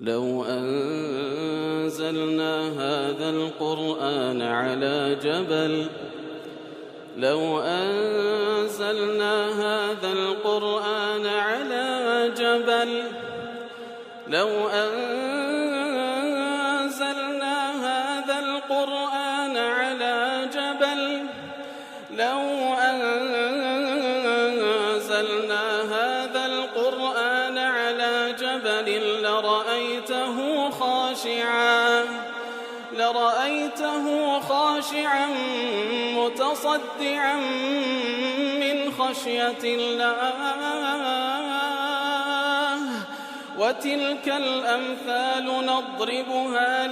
لو أنزلنا هذا القرآن على جبل لو أنزلنا هذا القرآن على جبل لو أنزلنا هذا القرآن على جبل لو أنزلنا هذا القرآن على جبل لرأيته خاشعا متصدعا من خشية الله وتلك الأمثال نضربها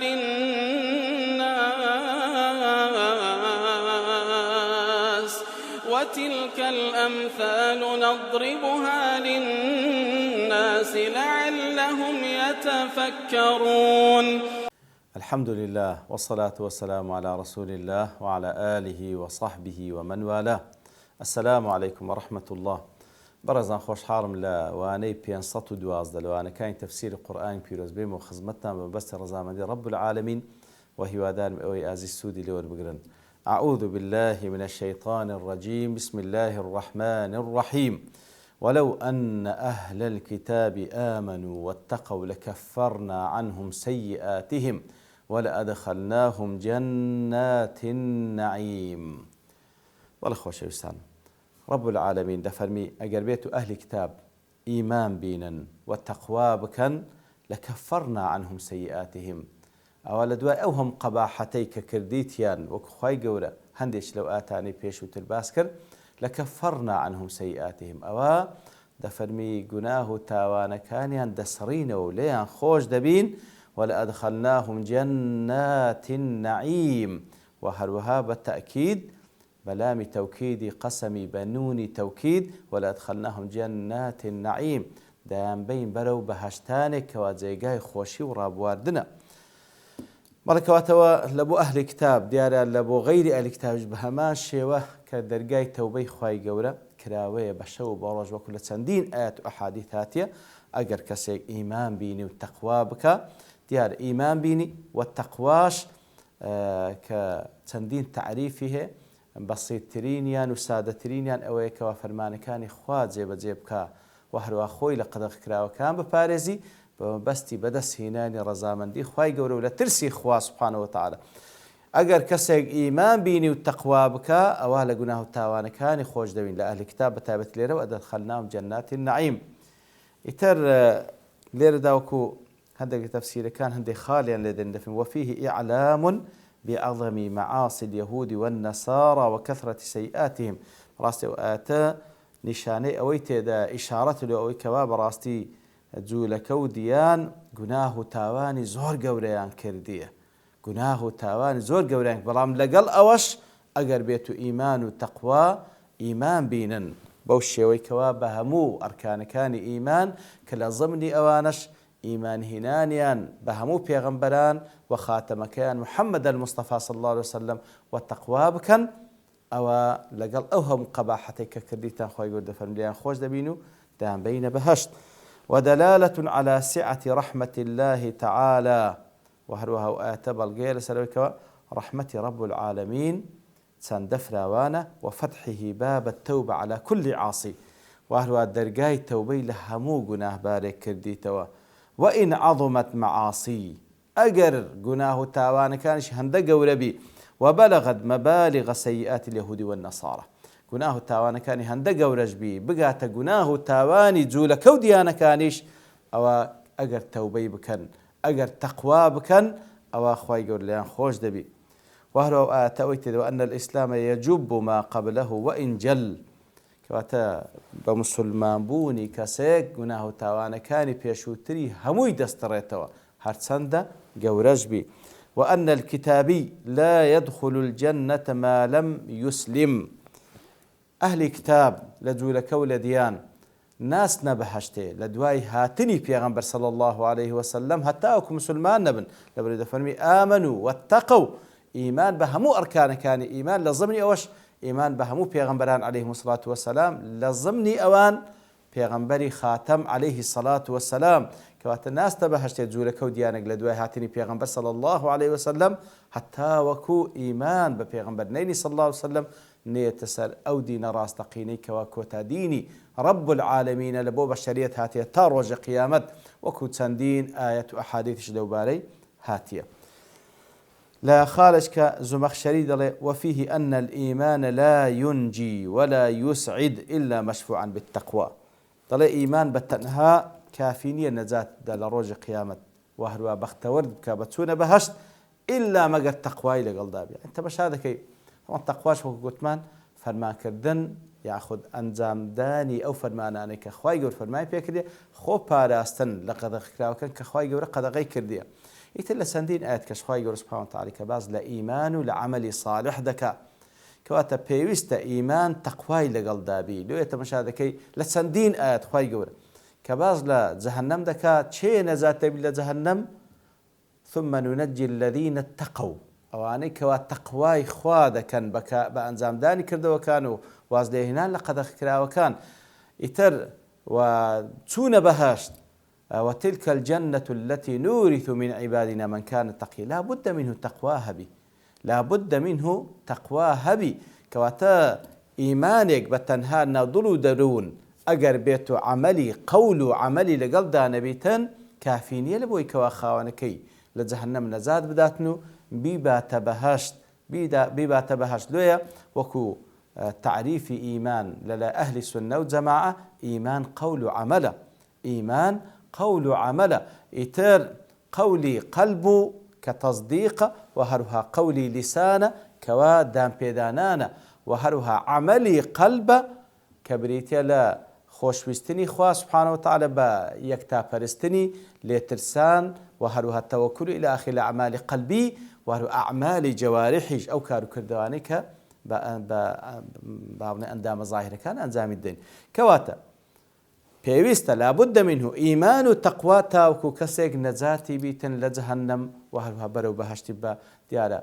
للناس لعلهم يتفكرون. الحمد لله والصلاة والسلام على رسول الله وعلى آله وصحبه ومن والاه. السلام عليكم ورحمة الله. برزان خوش حارم لا واني 512 لوانا كاين تفسير القرآن بيروز بيم وخزمتنا ببست رزامدي رب العالمين وهي دار اوي ازي السودي لور بقرن. أعوذ بالله من الشيطان الرجيم. بسم الله الرحمن الرحيم. ولو أن أهل الكتاب آمنوا واتقوا لكفرنا عنهم سيئاتهم ولأدخلناهم جنات النعيم. والأخوة شوستان رب العالمين دفرمي أقربيت أهل كتاب إيمان بينا والتقوى بكن لكفرنا عنهم سيئاتهم. أولا دواء أوهم قباحتيك كرديتيان وكخواي قولة هندش لو آتاني بيشو ترباسكر لكفرنا عنهم سيئاتهم. أوا دفرمي قناه تاوانا كانيان دسرين وليان خوش دبين ولأدخلناهم جنات النعيم. وهروها بالتأكيد بلام توكيد قسمي بنوني توكيد ولأدخلناهم جنات النعيم. دام بين برو بهشتانك وزيقاي خوشي ورابواردنا مالكواتوا لبو أهل كتاب ديارا لبو غير أهل كتاب بهمان شيوه كدرقاي توبي خواي قورا كراوية بشو بروج وكل سندين آيات أحاديثاتية أقر كسيك إيمان بيني والتقوى بك ديار إيمان بيني والتقواش كسندين تعريفه بسيط ترينيان وسادة ترينيان أويك وفرمان كان إخوات زيبك وهروا أخوي لقد كراوة كان بباريزي بستي بدس هيناني رزامندي خواي قورا ولا ترسي إخوة سبحانه وتعالى. أجر كسيق إيمان بيني والتقوى بك أولا قناه التاوان كان خوش دوين لأهل كتاب بتابت ليرة وأدخلناهم جنات النعيم. يتر ليرة داوكو هذا تفسير كان هندي خاليا لدن دفن وفيه إعلام بعظم معاصي اليهود والنصارى وكثرة سيئاتهم. راستي وآتا نشاني أويتي دا إشارة لأوي كباب راستي جولكو ديان قناه تاواني زور قوريان كردية قناه تاواني زور قوريان بلام لقل أوش أقر بيتو إيمان وتقوى إيمان بينن بوشي ويكواب بهمو أركان كان إيمان كلا ضمني أوانش إيمان هنانيان بهمو بيغمبران وخاتم كان محمد المصطفى صلى الله عليه وسلم والتقوى بكن أو لقل أوهم قباحتك كرديتان خوي قد فرمليان خوش دبينو دام بين بهشت. ودلالة على سعة رحمة الله تعالى وهروها وآتب الغير سلوك رحمة رب العالمين سندفر وانا وفتحه باب التوبة على كل عاصي وهروها الدرقاي توبي لهمو قناه بارك كرديتوا وإن عظمت معاصي أجر قناه تاوان كانش هندق وربي وبلغت مبالغ سيئات اليهود والنصارى. قناه تاوان كاني هندق ورجبي بقات قناه تاواني جول كوديانا كانيش أو أجر توبي بكن أجر تقوى بكن أو أخوي يقول لي خوش دبي وهو آتويت وأن الإسلام يجب ما قبله وإن جل كواتا بمسلمان بوني كسيك قناه تاوان كاني بيشوتري هموي دستريتوا هرسندا قورجبي وأن الكتابي لا يدخل الجنة ما لم يسلم. أهل كتاب لدول كول ديان ناس نبهشته لدواي هاتني بيغمبر صلى الله عليه وسلم هتاكم مسلمان نبن لبرد فرمي آمنوا واتقوا إيمان بهمو أركان كان إيمان لزمني أوش إيمان بهمو بيغمبران عليهم الصلاة والسلام لزمني أوان پێغەمبەری خاتەم عليه الصلاة والسلام کەواتە ناستە بەهەشتێ جوولەکە و دیانێک لە دوای هاتنی پێغەمبەر صلی الله عليه وسلم حتا وەکو ئیمان بە پێغەمبەر نینی صلی الله عليه وسلم نێتە سەر ئەو دینە ڕاستەقینەی کەوا کۆتا دینی رب العالمینە لە بۆ بەشەریەت هاتیە تا ڕۆژە قیامەت وەکو چەندین ئایەت و ئەحادیثش لەوبارەی هاتیە. لا خالج كزمخشري دلي وفيه أن الإيمان لا ينجي ولا يسعد إلا مشفوعا بالتقوى دلي إيمان بالتنها كافينية نجاة دل روج قيامة وهروا بختورد كابتسون بهشت إلا ما قد تقوى إلى قلدابي أنت باش هذا كي التقواش وقتمان فرمان كردن ياخذ أنزام داني أو فرماناني كخواي قول فرماي بيكردي خو باراستن لقد خلاو كان كخواي قول قد غي كرديه يتلا سندين آيات كشخواي قول سبحانه وتعالى كباز لإيمان ولعمل صالح دكا كواتا بيوست إيمان تقواي لقل دابي لو يتمشاهدكي لسندين آيات خواي قول كباز لجهنم دكا تشي نزات بلا جهنم ثم ننجي الذين اتقوا أواني كوا تقواي خوادا كان بكا بأنزام داني كردوا وكانوا وازليهنان لقد أخكرا وكان يتر وتون بهاشت وتلك الجنة التي نورث من عبادنا من كان تقي لا بد منه تقواها بي لا بد منه تقواها بي كواتا إيمانك بتنها نضلو درون أجر بيتو عملي قولو عملي لقل دانا بيتن كافيني لبوي كوا خاوانكي لجهنم نزاد بداتنو بيبا تبهشت لويا وكو تعريف إيمان للا أهل السنة وجماعة إيمان قول عمل إيمان قول عمل إتر قولي قلب كتصديق وهرها قولي لسان كوا دام بيدانانا وهرها عملي قلب كبريتيا لا خوشويستني خوا سبحانه وتعالى با يكتا فرستني لترسان وهرها التوكل إلى آخر أعمال قلبي وهرها أعمال جوارحي أو كارو كردوانك بابنا أندام ظاهرة كان أنزام الدين كواتا پێویستە لابد منه ئیمان و تەقوا تاوکو کەسێک نەجاتی بیتن لە جەهەنەم و هەروها بەرەو بەهەشتی بە دیارە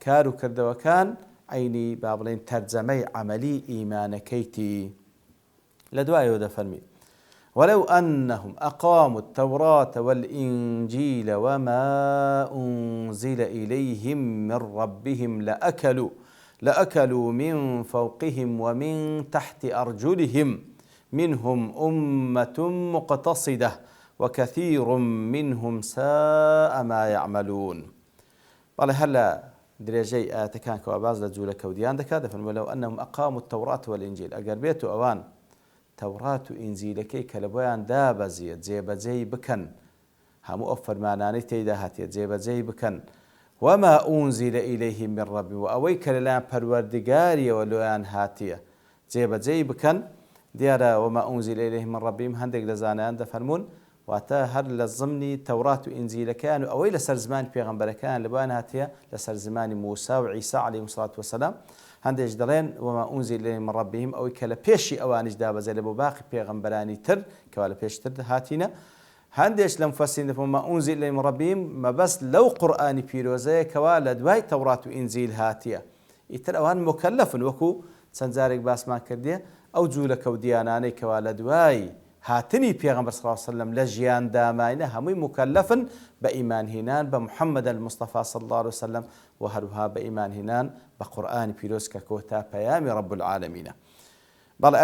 کار و کردەوەکان عینی با بڵێن تەرجەمەی عەمەلی ئیمانەکەیتی لە دوایەوە دەفەرمی ولو أنهم أقاموا التوراة والإنجيل وما أنزل إليهم من ربهم لأكلوا من فوقهم ومن تحت أرجلهم منهم أمة مقتصدة وكثير منهم ساء ما يعملون والله هلا درجي آتكان كواباز لجولة كوديان دكا ولو أنهم أقاموا التوراة والإنجيل أقربيتوا أوان توراة وإنجيل كي كلبوان دابزي جيب جي بكن همو أفر معناني تيدا هاتي جيب جي بكن وما أنزل إليهم من ربي وأويك للان پروردگاري ولوان هاتي جيب جي بكن ديارة وما أنزل إليهم من ربهم هندق لزانان دفرمون واتا هر للضمني توراة وإنزيل كانوا أوي لسر زمان بيغمبر كان لبان هاتيا لسر زمان موسى وعيسى عليهم الصلاة والسلام هندق جدرين وما أنزل إليهم من ربهم أوي كلا بيشي أوانج دابا زي لبو باقي بيغمبراني تر كوالا بيش تر هاتينا هندش لمفسرين وما أنزل إليهم من ربهم ما بس لو قرآني بيروزي كوالا دواي توراة وإنزيل هاتيا يتر أوان مكلف وكو سنزارك باس ما كرديه أو جولك ودياناني كوالا دواي هاتني بيغمبر صلى الله عليه وسلم لجيان داماينة همي مكلفا بإيمان هنان بمحمد المصطفى صلى الله عليه وسلم وهروها بإيمان هنان بقرآن بيروس كوتا بيامي رب العالمين بل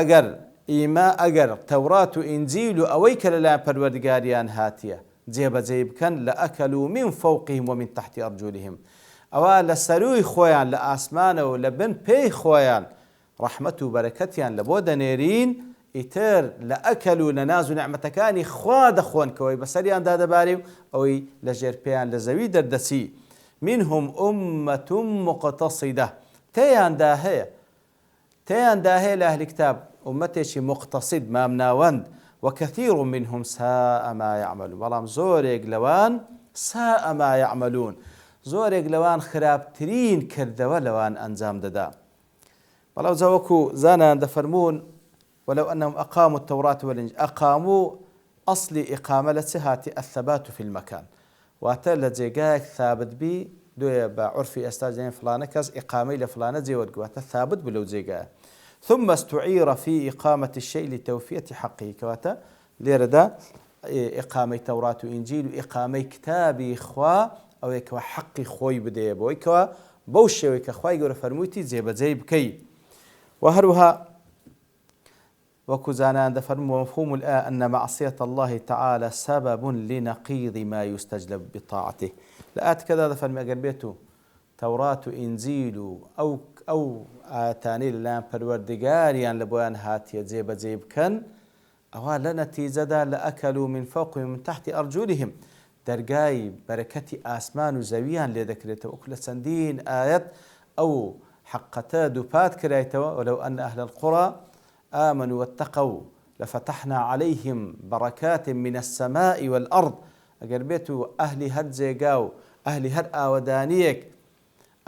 أجر توراة إنجيل أويك للا پروردگاريان هاتية جيب كان لأكلوا من فوقهم ومن تحت أرجلهم أو لسروي خويان لآسمان ولبن بي خويان رحمة وبركتيان لبودا نيرين إتر لأكلوا لنازو نعمتكاني خواد أخوان كوي بسريان دادا باريو أوي لجيربيان لزوي دردسي منهم أمة مقتصدة تيان داهي لأهل كتاب أمتي مقتصد ما مناوند وكثير منهم ساء ما يعملون والله زوريق لوان ساء ما يعملون زوريق لوان خرابترين كردوا لوان أنزام ددا ولو زوكو زانا دفرمون ولو أنهم أقاموا التوراة والإنجيل أقاموا أصل إقامة لسهات الثبات في المكان واتل جيجاك ثابت بي دوية بعرفي أستاذين فلانة كاز إقامي لفلانة زي ورقوات الثابت بلو جيجاك ثم استعير في إقامة الشيء لتوفية حقه كواتا ليردا إقامة توراة وإنجيل وإقامة كتابي خوا أو يكوا حقي خوي بدي بويكوا بوشي ويكا خواي قول فرموتي زي بكي وهروها وكزانان دفرم ومفهوم الآن أن معصية الله تعالى سبب لنقيض ما يستجلب بطاعته لآت كذا دفرم أقربيته توراة إنزيل أو آتاني للان پروردگاریان لبویان هاتیە جێبەجێ بکەن ئەوە لە نەتیجەدا لأكلوا من فوقهم من تحت أرجلهم دەرگای بەرەکەتی ئاسمان و زەویان لێ دەکرێتەوە وەکو لە چەندین ئاەت ئەو حقەتە دووپات کرایتەوە ولو أن أهل القرى آمنوا واتقوا لفتحنا عليهم بركات من السماء والأرض ئەگەر بێت و ئەهلی هەر جێگا و ئەهلی هەر ئاوەدانیەک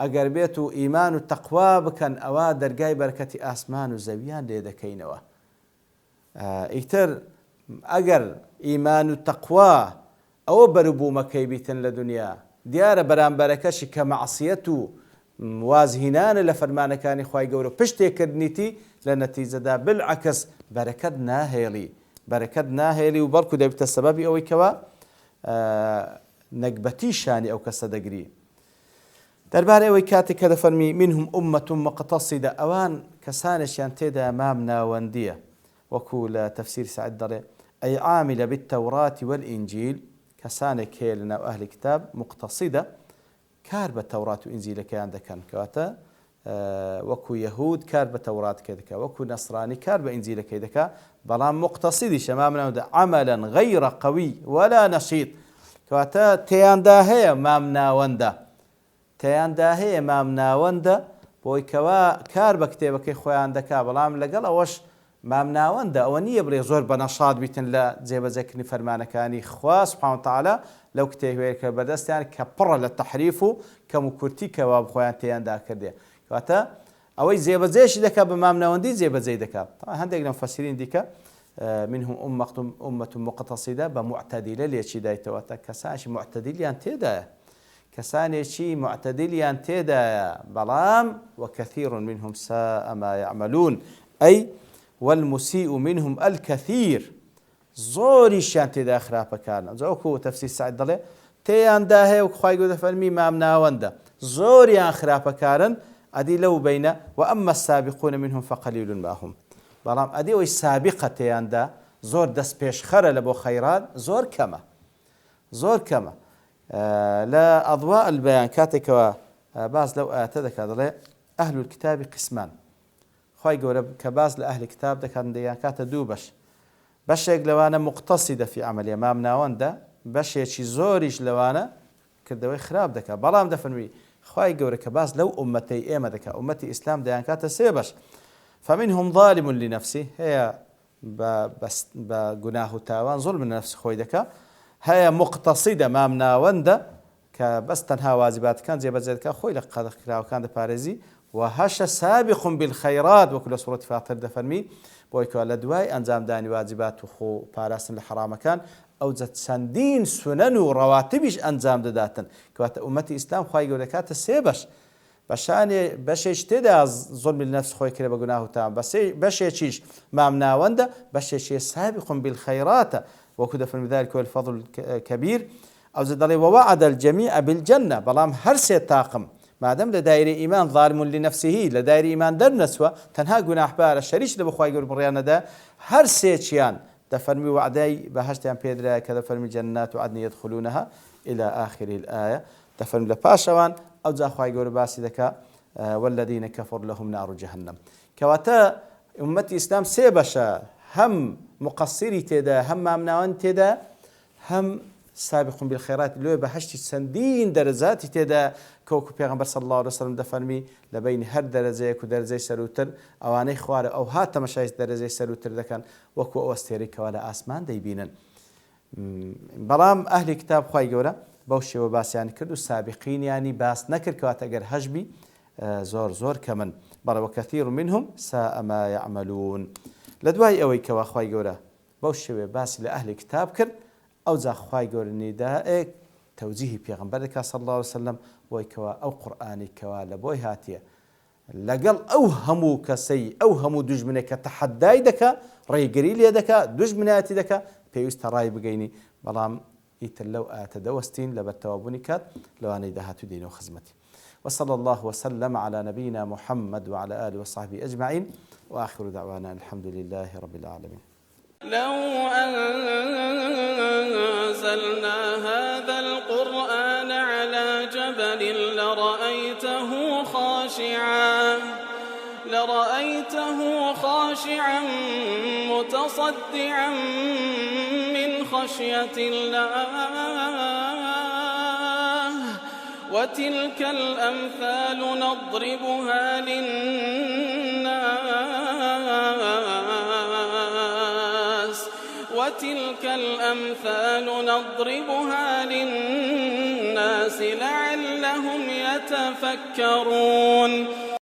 ئەگەر بێت و ئیمان و تەقوا بکەن ئەوە دەرگای بەرەکەتی ئاسمان و زەویان لێ دەکەینەوە ئیتر ئەگەر ئیمان و تەقوا ئەوە بەروبوومەکەی بیتن لە دنیا دیارە بەرامبەرەکەشی کە مەعسیەت و وازهینانە لە فەرمانەکانی خوای گەورە پشتێکردنیتی لە نەتیجەدا بالعکس بەرەکەت ناهێڵی و بەڵکو دەبێتە سەبەبی ئەوەی کەوە نەکبەتی شانی ئەو کەسە دەگری دەربارەی ئەوەی کاتێک کە دەفەرمی منهم أمة مقتصدة ئەوان کەسانێکیان تێدا مام ناوەندیە وەکو لە تەفسیر سعید دەڵێ ئەی عاملە بالتەوراة والئینجیل کەسانێک هەیە لەناو ئەهلی کتاب مقتصدە کار بە تەورات و ئینجیلەکەیان دەکەن کەواتە وەکو یەهود کار بە تەوراتەکەی دەکا وەکو نەسرانی کار بە ئینجیلەکەی دەکا بەڵام مقتصدیشە مام ناوەندە عەمەلەن غەیرە قەوی وەلا نەشیط کەواتە تێیاندا هەیە مام ناوەندە بۆی کەوا کار بە کتێبەکەی خۆیان دەکا بەڵام لەگەڵ ئەوەش مام ناوەندە ئەوە نییە بڕێ زۆر بە نەشاط بیتن لە جێبەجێکردنی فەرمانەکانی خوا سوبحانەهو وتەعالا لەو کتێبەیە کە بەدەستیان کە پڕە لە تەحریف و کەم و کورتی کەوا خۆیان تێیاندا کردێ کەواتە ئەوەی جێبەجێشی دەکا بە مام ناوەندی جێبەجێ دەکا هەندێک لە مفەسرین دیکە منهم أمة مقتصدة بمعتدلة ليشي دايتوا كسانشي معتدليان تيدا كسانشي معتدليان تيدا بلام وكثير منهم ساء ما يعملون أي والمسيء منهم الكثير زوري شان تيدا خرافة كان زوكو تفسير سعيد ضلي تيان داهي وخواي قد فرمي مامنا وندا زوري خرافة كان أدي لو بين وأما السابقون منهم فقليل ما هم بەڵام ئەدی ئەوەی سابقە تێیاندا زۆر دەست پێشخەرە لە بۆ خەیرات زۆر کەمە لە ئەضواء البەیان کاتێکەوە باز لەو ئاەتە دەکات دەڵێ ئەهل الکتابی قسمان خوای گەورە کە باز لە ئەهلی کتاب دەکات دەیان کاتە دوو بەشێک لەوانە مقتصیدە فی عەمەلیە مام ناوەندە بەشێکی زۆریش لەوانە کردەوەی خراپ دەکات بەڵام دەفەرمی خوای گەورە کە باز لەو ئومەتەی ئێمە دەکات ئومەتی ئیسلام دەیان کاتە سێ بەش فمنهم ظالم لنفسه هي بجناه تاوان ظلم النفس خويدك هي مقتصدة مامنا وندا كبس تنها واجبات كان زي بزيد خوي لقد كراو كان باريزي وهش سابق بالخيرات وكل سورة فاطر دفرمي بويكو لدواي انزام داني واجبات وخو باراسن الحرام كان او زت سندين سنن ورواتبش انزام دداتن كوات امتي اسلام خوي يقول لك سيبش بەشێک تێدا ظلمی لنفس خۆی کرێ بە گوناه و تاوان بەشێکیش مام ناوەندە بەشێکی سابق بالخيرات وەکو دەفەرمی ذلك هو الفضل الكبير ئەو دەڵێ ووعد الجميع بالجنة بەڵام هەر سێ تاقم مادەم لە دایرەی ئیمان ظالم لنفسه لە دایرەی ئیمان دەرنەچوە تەنها گوناحبارە شەریک لە بە خوای گەورە بڕیانەدا هەر سێکیان دەفەرمی وعدەی بەهەشتیان پێدرایە کە دەفەرمی جەنات وعدن يدخلونها إلى آخر الآية دەفەرمی لە پاشەوان أو جا خواهي قول باسي ذكا والذين كفر لهم نار جهنم كواتا أمتي إسلام سيبشا هم مقصري تدا هم مامناوان تدا هم سابق بالخيرات لو بهشت سندين درجات تدا كوكو بيغمبر صلى الله عليه وسلم دفرمي لبين هر درجة كو درجة سروتر أواني خوار أو هات مشايس درجة سروتر ذكان وكو أوستيريك ولا آسمان ديبينا بلام أهل كتاب خواهي قولا بەو شێوە باسییان کرد و سابقینیانی باس نەکرد کەواتە ئەگەر هەژبی زۆر کەمن بەڵێ وەکەثیر منهم ساء ما يعملون لە دوای ئەوەی کەوا خوای گەورە بەو شێوێ باسی لە ئەهلی کتاب کرد ئەو جا خوای گەورە نیدائێک تەوجیهی پێغەمبەر دەکات صلی الله عليه وسلم بۆی کەوا ئەو قورئانی کەوا لە بۆی هاتیە لەگەڵ ئەو هەموو کەسەی ئەو هەموو دوژمنێک کە تەحەدای دەکا ڕێگری لێ دەکا دوژمنایەتی دەکا پێویستە ڕای بگەینی بەڵام ئیتر لەو ئاەتە دەوەستین لە بەرتەوابوونی کات لەوانەی داهاتوو دێنەوە خزمەتی وصلى الله وسلم على نبينا محمد وعلى آله وصحبه أجمعين وآخر دعوانا الحمد لله رب العالمين. لو أنزلنا هذا القرآن على جبل لرأيته خاشعا متصدعا من خشية الله وتلك الأمثال نضربها للناس لعلهم يتفكرون